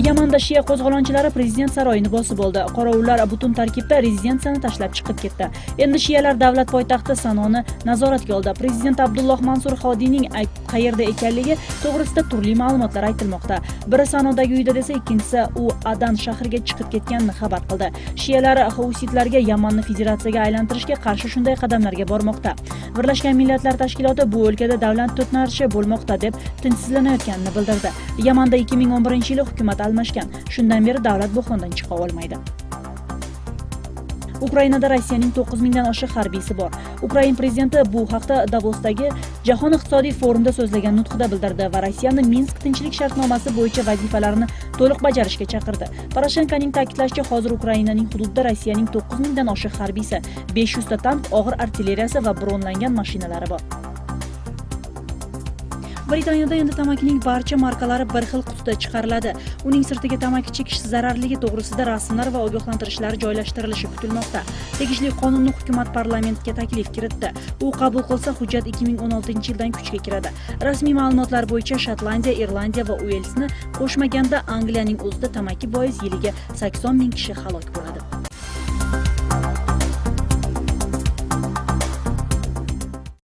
Yamanda Shia qo'zg'olonchilari prezident saroyini bosib oldi. Qorovullar butun tarkibda rezidensiyani tashlab chiqib ketdi. Endi shiyalar davlat poytaxti Sanoni nazoratga oldi. Prezident Abdulloh Mansur Hodiyning qayerda ekanligi to'g'risida turli ma'lumotlar aytilmoqda. Biri Sanodagi uyda desa, ikkinchisi u Adan shahriga chiqib ketganini xabar qildi. Shiyalar Housitlarga Yamanni federatsiyaga aylantirishga qarshi shunday qadamlarga bormoqda. Birlashgan Millatlar Tashkiloti bu o'lkada davlat to'ntarishi bo'lmoqda deb tinchsizlanayotganini bildirdi. Yamanda 2011-yili hukumat almashgan. Shundan beri davlat buhrondan chiqa olmaydi. Ukrainada Rossiyaning 9000 dan oshiq harbiysi bor. Ukraina prezidenti bu haqda Davosdagi Jahon iqtisodiy forumida so'zlagan nutqida bildirdi va Rossiyani Minsk tinchlik shartnomasi bo'yicha vazifalarini to'liq bajarishga chaqirdi. Poroshenkoning ta'kidlashicha, hozir Ukrainaning hududida Rossiyaning 9000 dan oshiq harbiysi, 500 ta tank, og'ir artilleriyasi va bronlangan mashinalari bor. Britaniyada endi tamakining barcha markalari bir xil qutida chiqariladi. Uning sirtiga tamaki chekish zararligi to'g'risida rasmlar va ogohlantirishlar joylashtirilishi kutilmoqda. Tegishli qonunni hukumat parlamentga taklif kiritdi. U qabul qilsa, hujjat 2016-yildan kuchga kiradi. Rasmiy ma'lumotlar bo'yicha Shotlandiya, Irlandiya va Uelsni qo'shmaganda Angliyaning o'zida tamaki bois yiliga 80 ming kishi halok bo'ladi.